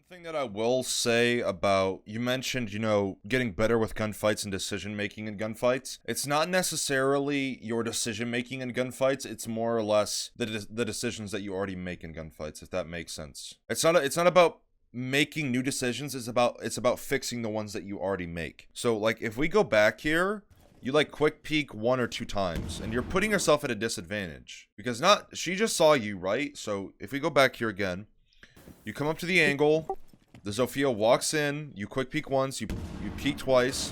Thing that I will say about you mentioned, getting better with gunfights and decision making in gunfights. It's not necessarily your decision making in gunfights. It's more or less the decisions that you already make in gunfights, if that makes sense. It's not about making new decisions. It's about fixing the ones that you already make. So like if we go back here, you like quick peek one or two times and you're putting yourself at a disadvantage because not she just saw you, right? So if we go back here again, you come up to the angle, the Zofia walks in, you quick peek once, you peek twice,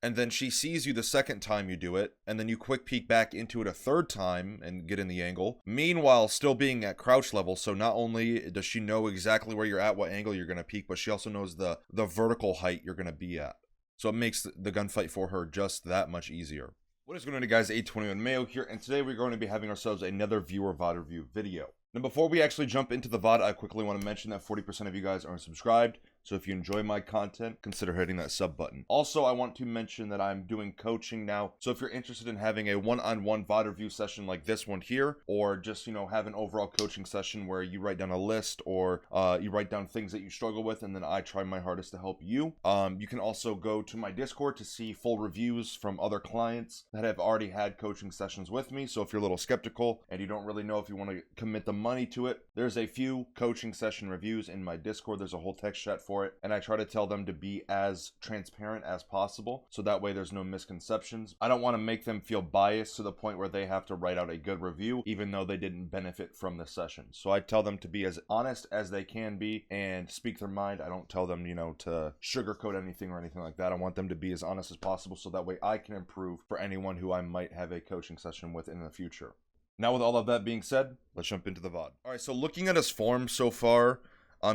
and then she sees you the second time you do it, and then you quick peek back into it a third time and get in the angle. Meanwhile, still being at crouch level, so not only does she know exactly where you're at, what angle you're going to peek, but she also knows the vertical height you're going to be at. So it makes the gunfight for her just that much easier. What is going on, guys? 821 Mayo here, and today we're going to be having ourselves another viewer VOD review video. Now, before we actually jump into the VOD, I quickly want to mention that 40% of you guys aren't subscribed. So if you enjoy my content, consider hitting that sub button. Also, I want to mention that I'm doing coaching now. So if you're interested in having a one-on-one VOD review session like this one here, or just, have an overall coaching session where you write down a list or you write down things that you struggle with, and then I try my hardest to help you. You can also go to my Discord to see full reviews from other clients that have already had coaching sessions with me. So if you're a little skeptical and you don't really know if you want to commit the money to it, there's a few coaching session reviews in my Discord. There's a whole text chat for it, and I try to tell them to be as transparent as possible so that way there's no misconceptions. I don't want to make them feel biased to the point where they have to write out a good review even though they didn't benefit from the session. So I tell them to be as honest as they can be and speak their mind. I don't tell them, to sugarcoat anything or anything like that. I want them to be as honest as possible so that way I can improve for anyone who I might have a coaching session with in the future. Now, with all of that being said, let's jump into the VOD. All right, so looking at his form so far,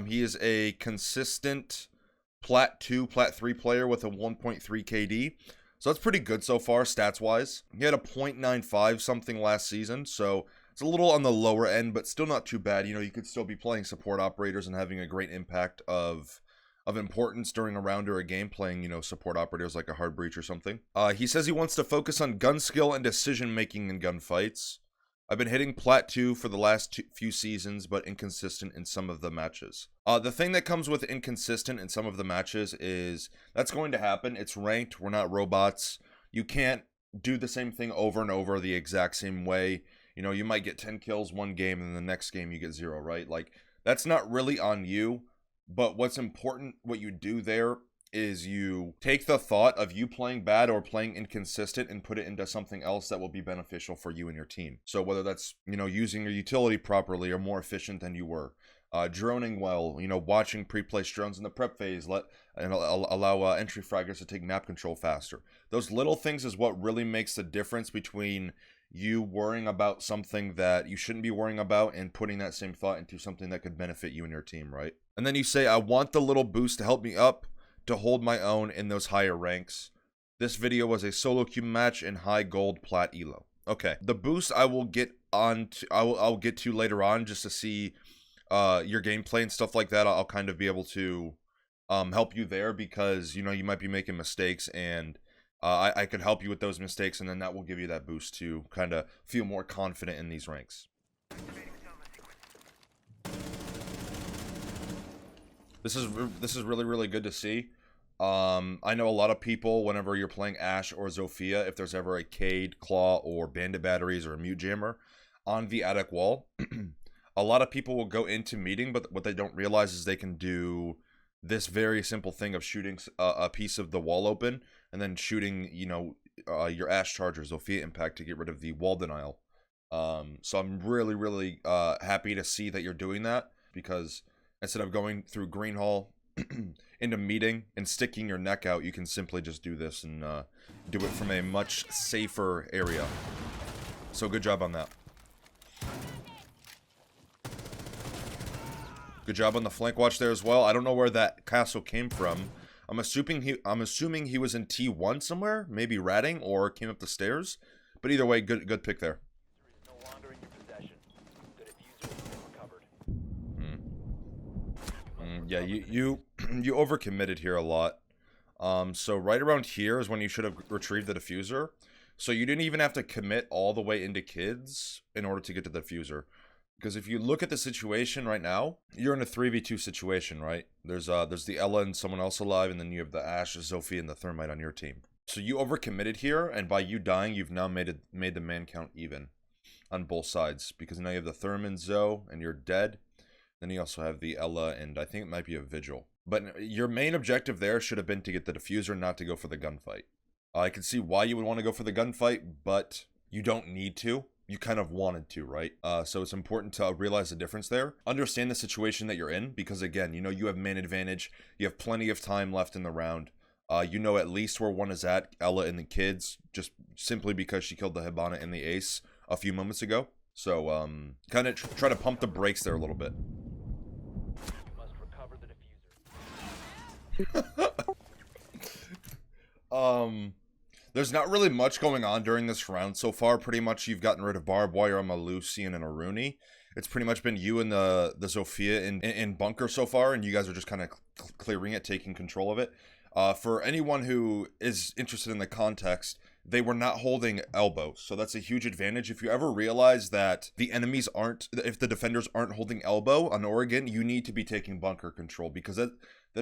he is a consistent Plat 2, Plat 3 player with a 1.3 KD. So that's pretty good so far, stats-wise. He had a .95 something last season, so it's a little on the lower end, but still not too bad. You could still be playing support operators and having a great impact of importance during a round or a game playing, support operators like a hard breach or something. He says he wants to focus on gun skill and decision-making in gunfights. I've been hitting Plat 2 for the last few seasons, but inconsistent in some of the matches. The thing that comes with inconsistent in some of the matches is that's going to happen. It's ranked. We're not robots. You can't do the same thing over and over the exact same way. You might get 10 kills one game and the next game you get 0, right? Like, that's not really on you. But what's important, what you do there is you take the thought of you playing bad or playing inconsistent and put it into something else that will be beneficial for you and your team. So whether that's, using your utility properly or more efficient than you were, droning well, watching pre-placed drones in the prep phase, allow entry fraggers to take map control faster. Those little things is what really makes the difference between you worrying about something that you shouldn't be worrying about and putting that same thought into something that could benefit you and your team, right? And then you say, I want the little boost to help me up to hold my own in those higher ranks. This video was a solo queue match in high gold plat elo. Okay, the boost I will get on to, I'll get to later on just to see your gameplay and stuff like that. I'll kind of be able to help you there because you might be making mistakes, and I could help you with those mistakes, and then that will give you that boost to kind of feel more confident in these ranks. This is really, really good to see. I know a lot of people, whenever you're playing Ash or Zofia, if there's ever a Cade, Claw, or Bandit Batteries or a Mute Jammer on the attic wall, a lot of people will go into meeting, but what they don't realize is they can do this very simple thing of shooting a piece of the wall open and then shooting, your Ash Charger, Zofia Impact, to get rid of the wall denial. So I'm really, really happy to see that you're doing that, because instead of going through Green Hall into meeting and sticking your neck out, you can simply just do this and do it from a much safer area. So good job on that. Good job on the flank watch there as well. I don't know where that castle came from. I'm assuming he was in T1 somewhere, maybe ratting, or came up the stairs. But either way, good pick there. Yeah, you overcommitted here a lot. So right around here is when you should have retrieved the diffuser. So you didn't even have to commit all the way into kids in order to get to the diffuser. Because if you look at the situation right now, you're in a 3v2 situation, right? There's the Ella and someone else alive, and then you have the Ash, Sophie, and the Thermite on your team. So you overcommitted here, and by you dying, you've now made the man count even on both sides. Because now you have the Therm and Zoe, and you're dead. Then you also have the Ella, and I think it might be a Vigil. But your main objective there should have been to get the diffuser, not to go for the gunfight. I can see why you would want to go for the gunfight, but you don't need to. You kind of wanted to, right? So it's important to realize the difference there. Understand the situation that you're in, because again, you know you have man advantage. You have plenty of time left in the round. You know at least where one is at, Ella and the kids, just simply because she killed the Hibana and the Ace a few moments ago. So, kind of try to pump the brakes there a little bit. Must recover the diffuser. There's not really much going on during this round so far. Pretty much you've gotten rid of Barbed Wire, a Lucian, and a Rooney. It's pretty much been you and the Zofia in bunker so far, and you guys are just kind of clearing it, taking control of it. For anyone who is interested in the context, they were not holding elbow, so that's a huge advantage. If you ever realize that the enemies aren't, if the defenders aren't holding elbow on Oregon, you need to be taking bunker control, because that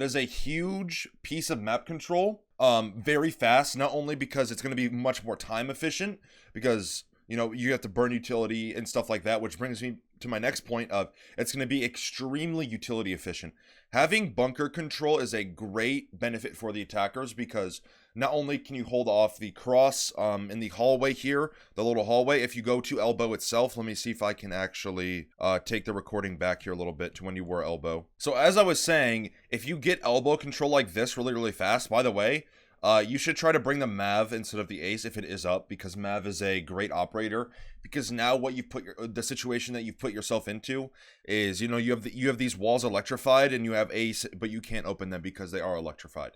is a huge piece of map control. Very fast, not only because it's going to be much more time efficient, because you know you have to burn utility and stuff like that, which brings me to my next point of it's going to be extremely utility efficient. Having bunker control is a great benefit for the attackers, because not only can you hold off the cross in the hallway here, the little hallway, if you go to elbow itself, let me see if I can actually take the recording back here a little bit to when you were elbow. So as I was saying, if you get elbow control like this really fast, by the way, you should try to bring the Mav instead of the Ace if it is up, because Mav is a great operator. Because now what you've put the situation that you've put yourself into is, you know, you have these walls electrified and you have Ace, but you can't open them because they are electrified.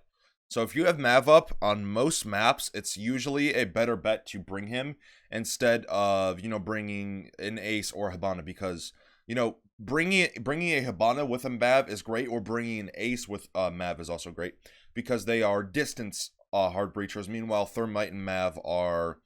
So if you have Mav up on most maps, it's usually a better bet to bring him instead of, you know, bringing an Ace or Hibana, because, you know, bringing a Hibana with a Mav is great, or bringing an Ace with Mav is also great, because they are distance hard breachers. Meanwhile, Thermite and Mav are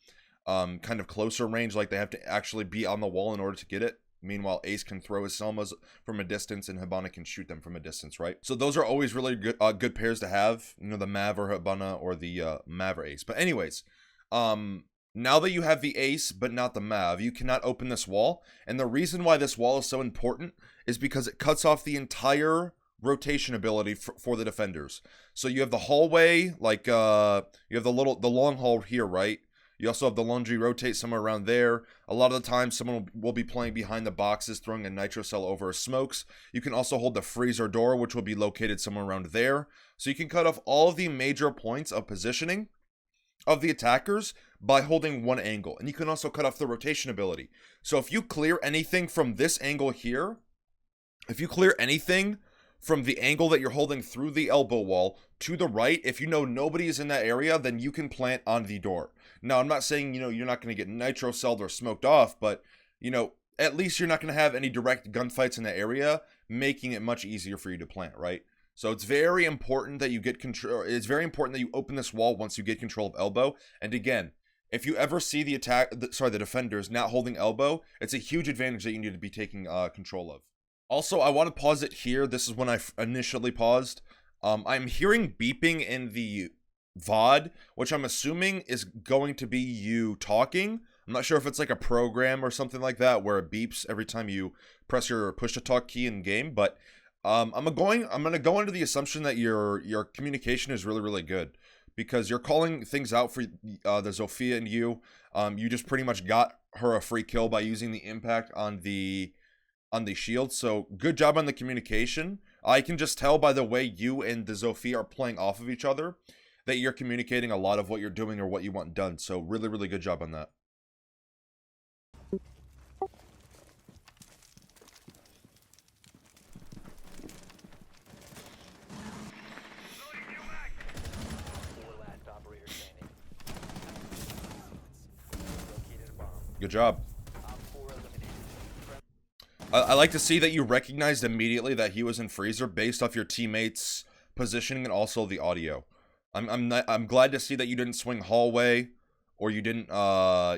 kind of closer range, like they have to actually be on the wall in order to get it. Meanwhile, Ace can throw his Selmas from a distance, and Hibana can shoot them from a distance, right? So those are always really good good pairs to have, you know, the Mav or Hibana, or the Mav or Ace. But anyways, now that you have the Ace but not the Mav, you cannot open this wall. And the reason why this wall is so important is because it cuts off the entire rotation ability for the defenders. So you have the hallway, like you have the long hall here, right? You also have the laundry rotate somewhere around there. A lot of the time, someone will be playing behind the boxes, throwing a nitro cell over smokes. You can also hold the freezer door, which will be located somewhere around there. So you can cut off all of the major points of positioning of the attackers by holding one angle. And you can also cut off the rotation ability. So if you clear anything from this angle here, if you clear anything from the angle that you're holding through the elbow wall to the right, if you know nobody is in that area, then you can plant on the door. Now, I'm not saying, you know, you're not going to get nitro celled or smoked off, but, you know, at least you're not going to have any direct gunfights in that area, making it much easier for you to plant, right? So it's very important that you get control. It's very important that you open this wall once you get control of elbow. And again, if you ever see the defenders not holding elbow, it's a huge advantage that you need to be taking control of. Also, I want to pause it here. This is when I initially paused. I'm hearing beeping in the VOD, which I'm assuming is going to be you talking. I'm not sure if it's like a program or something like that where it beeps every time you press your push to talk key in game, but I'm gonna go into the assumption that your communication is really good, because you're calling things out for the Zofia and you. You just pretty much got her a free kill by using the impact on the shield. So good job on the communication. I can just tell by the way you and the Zofia are playing off of each other that you're communicating a lot of what you're doing or what you want done. So really good job on that. Good job. I like to see that you recognized immediately that he was in freezer based off your teammates' positioning and also the audio. I'm glad to see that you didn't swing hallway or you didn't,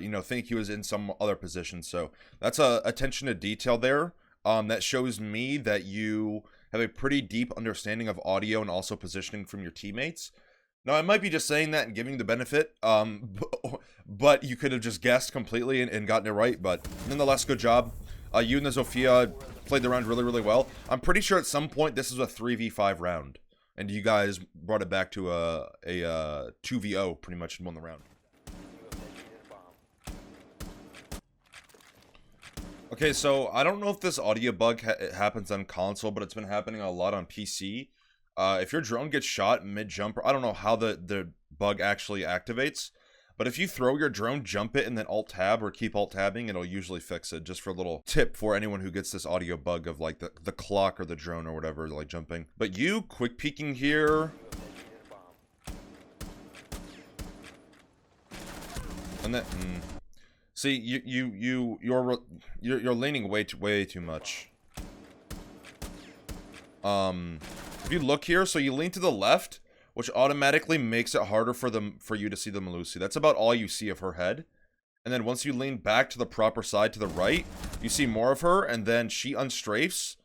you know, think he was in some other position. So that's a attention to detail there. That shows me that you have a pretty deep understanding of audio and also positioning from your teammates. Now, I might be just saying that and giving you the benefit, but you could have just guessed completely and gotten it right. But nonetheless, good job. You and the Zofia played the round really, really well. I'm pretty sure at some point this is a 3v5 round, and you guys brought it back to a 2v0 pretty much and won the round. Okay, so I don't know if this audio bug happens on console, but it's been happening a lot on PC. If your drone gets shot mid-jump, I don't know how the bug actually activates, but if you throw your drone, jump it, and then alt-tab or keep alt-tabbing, it'll usually fix it, just for a little tip for anyone who gets this audio bug of, like, the clock or the drone or whatever, like, jumping. But you, quick peeking here. And then, see, you're leaning way too much. If you look here, so you lean to the left, which automatically makes it harder for you to see the Melusi. That's about all you see of her head. And then once you lean back to the proper side to the right, you see more of her, and then she unstrafes.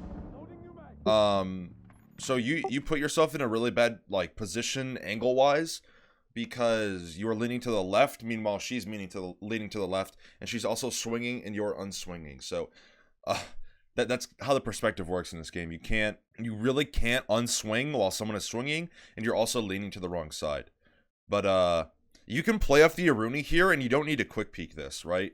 So you put yourself in a really bad, like, position angle-wise, because you are leaning to the left, meanwhile she's leaning to the left, and she's also swinging and you're unswinging. So, that's how the perspective works in this game. You really can't unswing while someone is swinging, and you're also leaning to the wrong side. But, you can play off the Aruni here, and you don't need to quick peek this, right?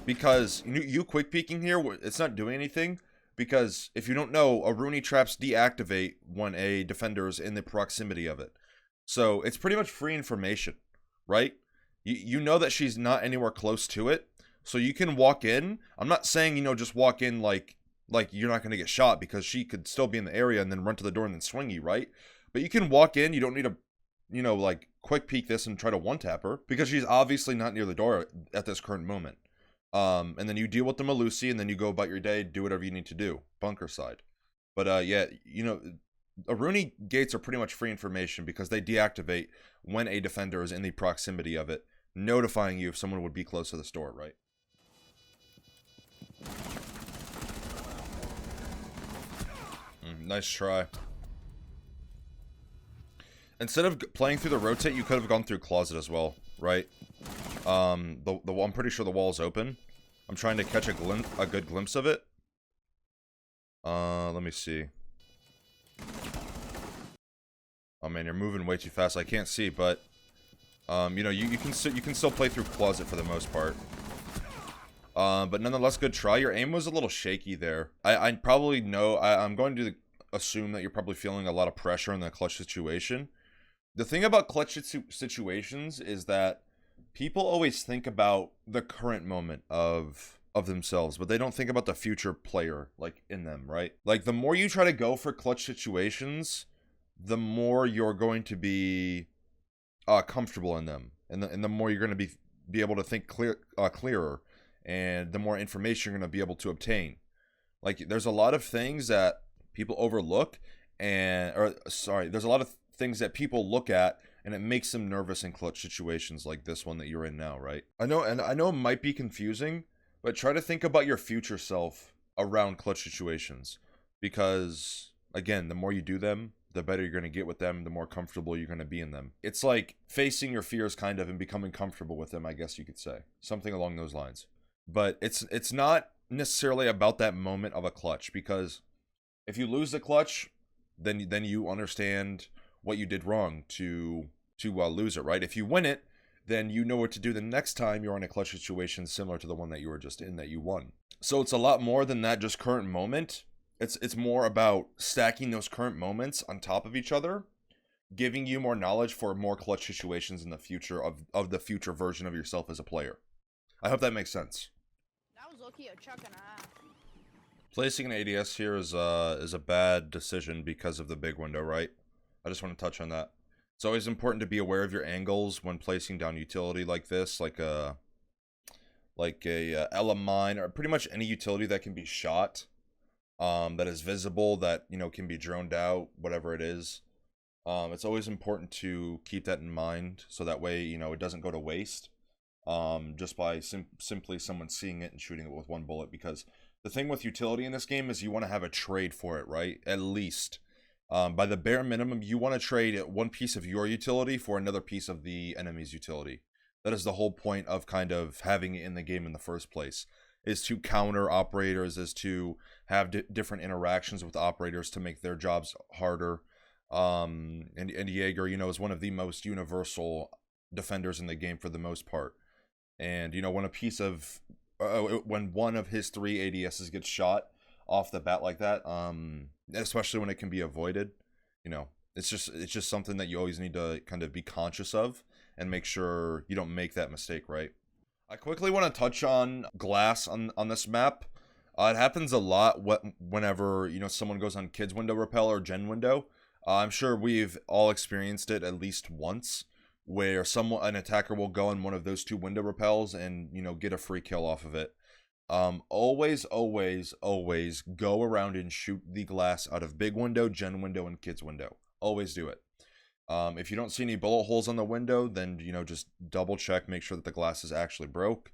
Because you quick peeking here, it's not doing anything, because if you don't know, Aruni traps deactivate when a defender is in the proximity of it. So, it's pretty much free information, right? You know that she's not anywhere close to it, so you can walk in. I'm not saying, you know, just walk in like you're not going to get shot, because she could still be in the area and then run to the door and then swing you, right? But you can walk in. You don't need to, you know, like, quick peek this and try to one-tap her, because she's obviously not near the door at this current moment. And then you deal with the Melusi, and then you go about your day, do whatever you need to do, bunker side. But, yeah, you know, Aruni gates are pretty much free information, because they deactivate when a defender is in the proximity of it, notifying you if someone would be close to the store, right? Nice try. Instead of playing through the rotate, you could have gone through closet as well, right? I'm pretty sure the wall is open. I'm trying to catch a good glimpse of it. Let me see. Oh man, you're moving way too fast. I can't see, but you know, you can still play through closet for the most part. But nonetheless, good try. Your aim was a little shaky there. I probably know. I'm going to assume that you're probably feeling a lot of pressure in the clutch situation. The thing about clutch situations is that people always think about the current moment of themselves, but they don't think about the future player, like, in them, right? Like, the more you try to go for clutch situations, the more you're going to be comfortable in them, and the more you're going to be able to think clearer, and the more information you're going to be able to obtain. Like, there's a lot of things that people overlook, there's a lot of things that people look at, and it makes them nervous in clutch situations like this one that you're in now, right? I know it might be confusing, but try to think about your future self around clutch situations, because, again, the more you do them, the better you're going to get with them, the more comfortable you're going to be in them. It's like facing your fears, kind of, and becoming comfortable with them, I guess you could say. Something along those lines. But it's not necessarily about that moment of a clutch, because if you lose the clutch, then you understand what you did wrong to lose it, right? If you win it, then you know what to do the next time you're in a clutch situation similar to the one that you were just in that you won. So it's a lot more than that just current moment. It's more about stacking those current moments on top of each other, giving you more knowledge for more clutch situations in the future of the future version of yourself as a player. I hope that makes sense. That was lucky a chuck and a half. Placing an ADS here is a bad decision because of the big window, right? I just want to touch on that. It's always important to be aware of your angles when placing down utility like this, like a LMine, or pretty much any utility that can be shot, that is visible, that, you know, can be droned out, whatever it is. It's always important to keep that in mind, so that way, you know, it doesn't go to waste. just by simply someone seeing it and shooting it with one bullet. Because the thing with utility in this game is you want to have a trade for it, right? At least. By the bare minimum, you want to trade one piece of your utility for another piece of the enemy's utility. That is the whole point of kind of having it in the game in the first place, is to counter operators, is to have different interactions with operators to make their jobs harder. And Jaeger, you know, is one of the most universal defenders in the game for the most part. And, you know, when when one of his 3 ADSs gets shot off the bat like that, especially when it can be avoided, you know, it's just something that you always need to kind of be conscious of and make sure you don't make that mistake, right? I quickly want to touch on glass on this map. It happens a lot whenever, you know, someone goes on kids window rappel or gen window. I'm sure we've all experienced it at least once, where an attacker will go on one of those 2 window rappels and, you know, get a free kill off of it. Always go around and shoot the glass out of big window, gen window, and kids window. Always do it. If you don't see any bullet holes on the window, then, you know, just double check, make sure that the glass is actually broke.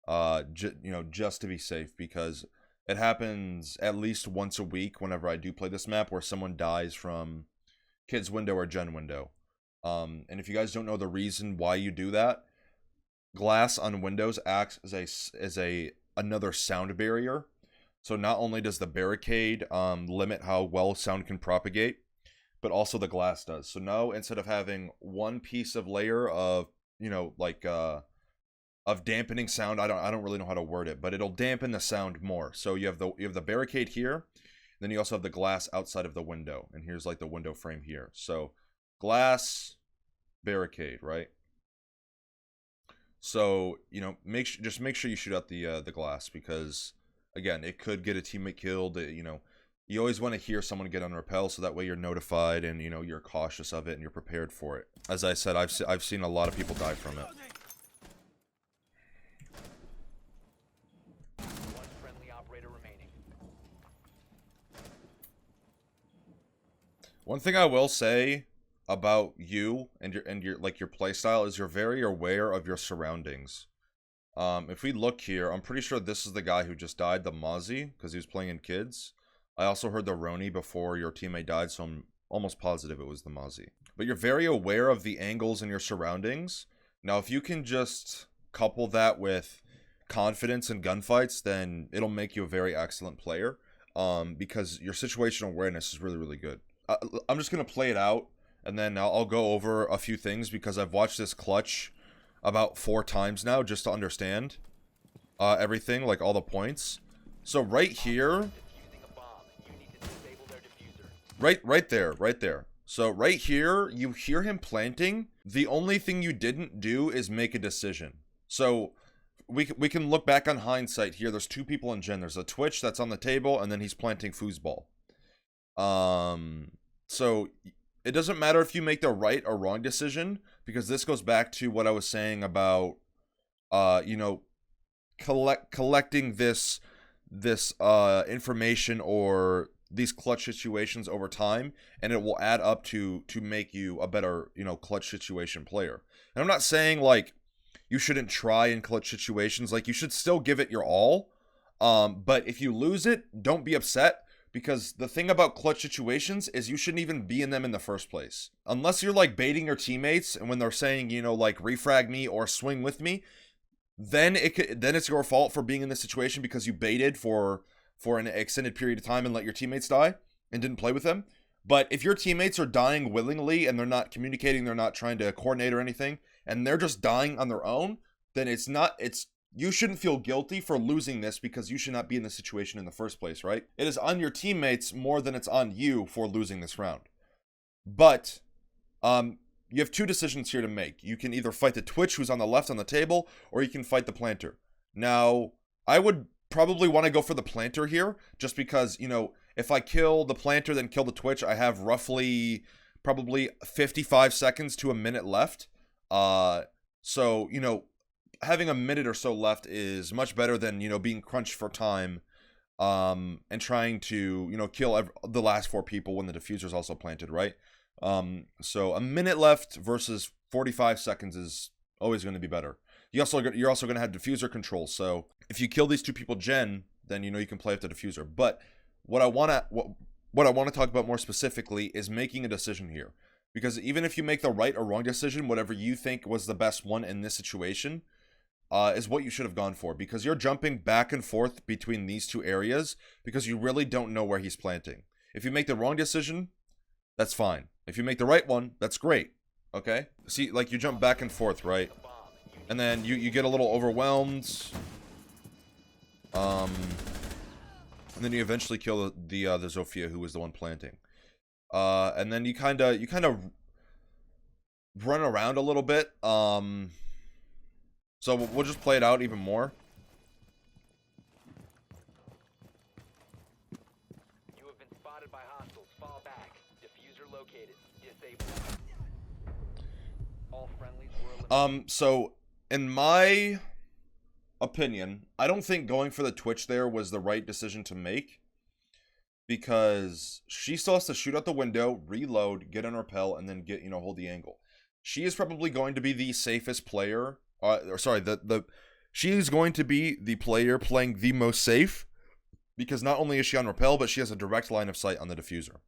You know, just to be safe, because it happens at least once a week whenever I do play this map where someone dies from kids window or gen window. And if you guys don't know the reason why you do that, glass on windows acts as another sound barrier. So not only does the barricade limit how well sound can propagate, but also the glass does. So now, instead of having one piece of layer of, you know, like of dampening sound, I don't really know how to word it, but it'll dampen the sound more. So you have the barricade here, then you also have the glass outside of the window, and here's like the window frame here. So glass, barricade, right? So, you know, just make sure you shoot out the glass, because again, it could get a teammate killed. You know, you always want to hear someone get on rappel, so that way you're notified and, you know, you're cautious of it and you're prepared for it. As I said, I've seen a lot of people die from it. One friendly operator remaining. One thing I will say about you and your like your playstyle is you're very aware of your surroundings. If we look here, I'm pretty sure this is the guy who just died, the Mozzie, because he was playing in kids. I also heard the Roni before your teammate died, so I'm almost positive it was the Mozzie. But you're very aware of the angles in your surroundings. Now, if you can just couple that with confidence in gunfights, then it'll make you a very excellent player. Because your situational awareness is really, really good. I'm just gonna play it out, and then I'll go over a few things, because I've watched this clutch about 4 times now just to understand everything, like all the points. So right here, right there. So right here, you hear him planting. The only thing you didn't do is make a decision. So we can look back on hindsight here. There's 2 people in gen. There's a Twitch that's on the table, and then he's planting foosball. So it doesn't matter if you make the right or wrong decision, because this goes back to what I was saying about, you know, collecting this information or these clutch situations over time, and it will add up to make you a better, you know, clutch situation player. And I'm not saying like you shouldn't try in clutch situations, like you should still give it your all. But if you lose it, don't be upset, because the thing about clutch situations is you shouldn't even be in them in the first place. Unless you're like baiting your teammates, and when they're saying, you know, like refrag me or swing with me, then it's your fault for being in this situation, because you baited for an extended period of time and let your teammates die and didn't play with them. But if your teammates are dying willingly and they're not communicating, they're not trying to coordinate or anything, and they're just dying on their own, then you shouldn't feel guilty for losing this, because you should not be in this situation in the first place, right? It is on your teammates more than it's on you for losing this round. But you have 2 decisions here to make. You can either fight the Twitch, who's on the left on the table, or you can fight the planter. Now, I would probably want to go for the planter here, just because, you know, if I kill the planter then kill the Twitch, I have roughly probably 55 seconds to a minute left. So, you know, having a minute or so left is much better than, you know, being crunched for time and trying to, you know, kill the last 4 people when the diffuser's also planted, right? So a minute left versus 45 seconds is always going to be better. You're also going to have diffuser control. So if you kill these two people gen, then you can play with the diffuser. But what I want to talk about more specifically is making a decision here. Because even if you make the right or wrong decision, whatever you think was the best one in this situation is what you should have gone for. Because you're jumping back and forth between these two areas because you really don't know where he's planting. If you make the wrong decision, that's fine. If you make the right one, that's great. Okay? See, like you jump back and forth, right? And then you get a little overwhelmed. And then you eventually kill the Zofia, who was the one planting. And then you kind of run around a little bit. So we'll just play it out even more. You have been spotted by hostiles. Fall back. Diffuser located. Disabled. All friendlies were eliminated. So in my opinion, I don't think going for the Twitch there was the right decision to make. Because she still has to shoot out the window, reload, get on rappel, and then get, hold the angle. She is probably going to be the safest player. She is going to be the player playing the most safe. Because not only is she on rappel, but she has a direct line of sight on the diffuser.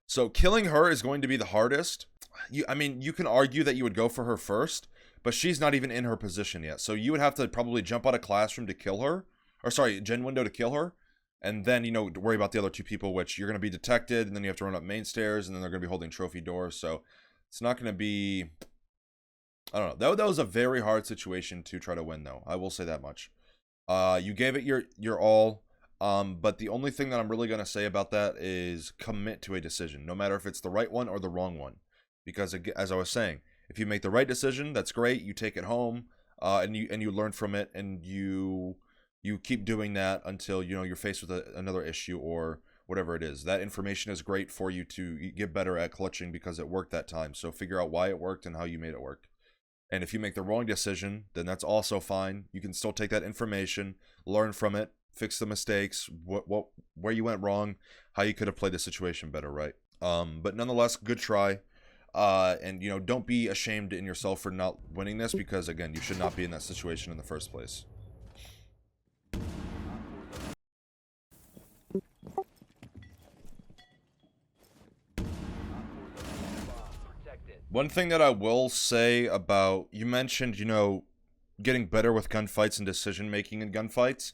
So killing her is going to be the hardest. You can argue that you would go for her first, but she's not even in her position yet. So you would have to probably jump out of classroom to kill her. Or sorry, gen window to kill her. And then, worry about the other two people, which you're going to be detected, and then you have to run up main stairs, and then they're going to be holding trophy doors. So it's not going to be... I don't know. That was a very hard situation to try to win, though. I will say that much. You gave it your all, but the only thing that I'm really going to say about that is commit to a decision, no matter if it's the right one or the wrong one. Because, as I was saying, if you make the right decision, that's great. You take it home, and you learn from it, and you keep doing that until, you're faced with another issue or whatever it is. That information is great for you to get better at clutching because it worked that time. So figure out why it worked and how you made it work. And if you make the wrong decision, then that's also fine. You can still take that information, learn from it, fix the mistakes, where you went wrong, how you could have played the situation better, right? But nonetheless, good try. And, don't be ashamed in yourself for not winning this because, again, you should not be in that situation in the first place. One thing that I will say about, you mentioned, getting better with gunfights and decision-making in gunfights.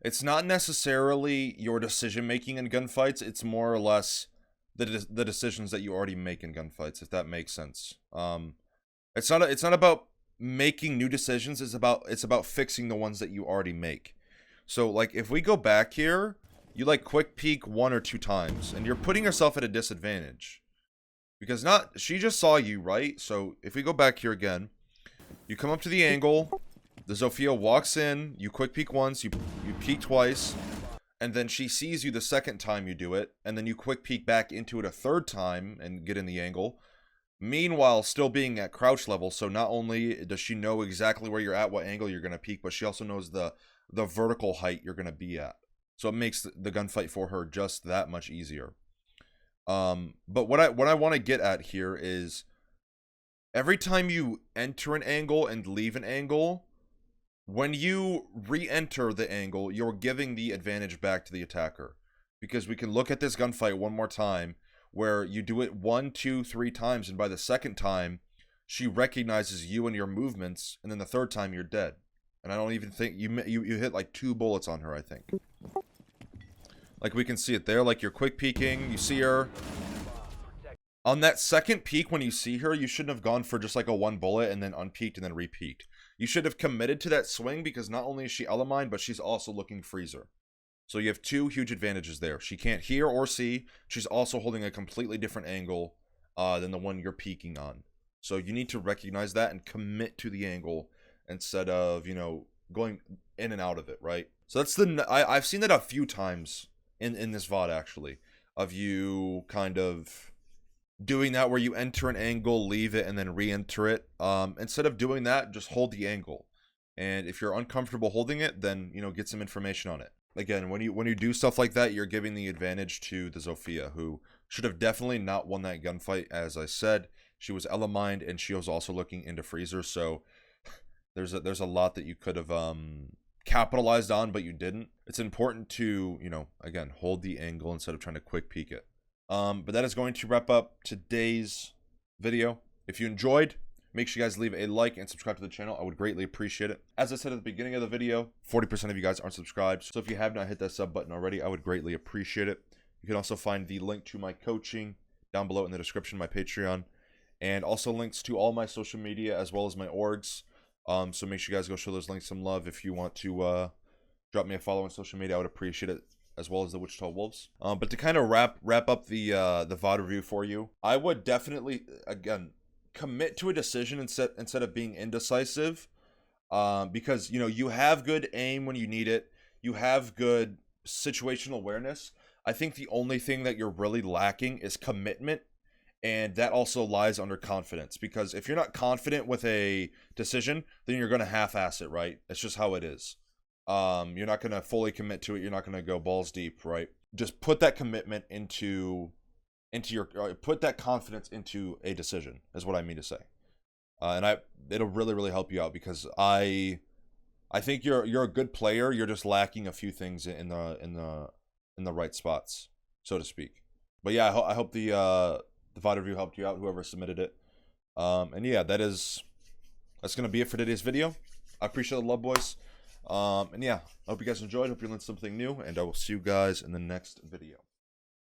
It's not necessarily your decision-making in gunfights, it's more or less the decisions that you already make in gunfights, if that makes sense. It's not about making new decisions, it's about fixing the ones that you already make. So, like, if we go back here, you, quick peek 1 or 2 times, and you're putting yourself at a disadvantage. Because she just saw you, right? So if we go back here again, you come up to the angle, the Zofia walks in, you quick peek once, you peek twice, and then she sees you the second time you do it, and then you quick peek back into it a third time and get in the angle. Meanwhile, still being at crouch level, so not only does she know exactly where you're at, what angle you're going to peek, but she also knows the vertical height you're going to be at. So it makes the gunfight for her just that much easier. But what I want to get at here is every time you enter an angle and leave an angle, when you re-enter the angle, you're giving the advantage back to the attacker. Because we can look at this gunfight one more time where you do it 1, 2, 3 times, and by the second time, she recognizes you and your movements, and then the third time you're dead. And I don't even think you hit like 2 bullets on her, I think. Like, we can see it there. Like, you're quick peeking. You see her. On that second peek, when you see her, you shouldn't have gone for just like a 1 bullet and then unpeeked and then repeeked. You should have committed to that swing because not only is she Elamine, but she's also looking freezer. So you have 2 huge advantages there. She can't hear or see. She's also holding a completely different angle than the one you're peeking on. So you need to recognize that and commit to the angle instead of, going in and out of it, right? So that's I've seen that a few times in this VOD, actually, of you kind of doing that where you enter an angle, leave it, and then re-enter it. Instead of doing that, just hold the angle. And if you're uncomfortable holding it, then, get some information on it. Again, when you do stuff like that, you're giving the advantage to the Zofia, who should have definitely not won that gunfight. As I said, she was Elamined, and she was also looking into freezer, so There's a lot that you could have capitalized on, but you didn't. It's important to, you know, again, hold the angle instead of trying to quick peek it. But that is going to wrap up today's video. If you enjoyed, make sure you guys leave a like and subscribe to the channel. I would greatly appreciate it. As I said at the beginning of the video, 40% of you guys aren't subscribed. So if you have not hit that sub button already, I would greatly appreciate it. You can also find the link to my coaching down below in the description, my Patreon, and also links to all my social media as well as my orgs. So make sure you guys go show those links some love. If you want to drop me a follow on social media, I would appreciate it, as well as the Wichita Wolves. But to kind of wrap up the VOD review for you, I would definitely, again, commit to a decision instead of being indecisive, because, you know, you have good aim when you need it. You have good situational awareness. I think the only thing that you're really lacking is commitment. And that also lies under confidence, because if you're not confident with a decision, then you're going to half-ass it, right? It's just how it is. You're not going to fully commit to it. You're not going to go balls deep, right? Just put that commitment into your, put that confidence into a decision, is what I mean to say. And it'll really help you out, because I think you're a good player. You're just lacking a few things in the right spots, so to speak. But yeah, I hope the VOD review helped you out, whoever submitted it. And yeah, that's gonna be it for today's video. I appreciate the love, boys. And yeah, I hope you guys enjoyed. Hope you learned something new, and I will see you guys in the next video.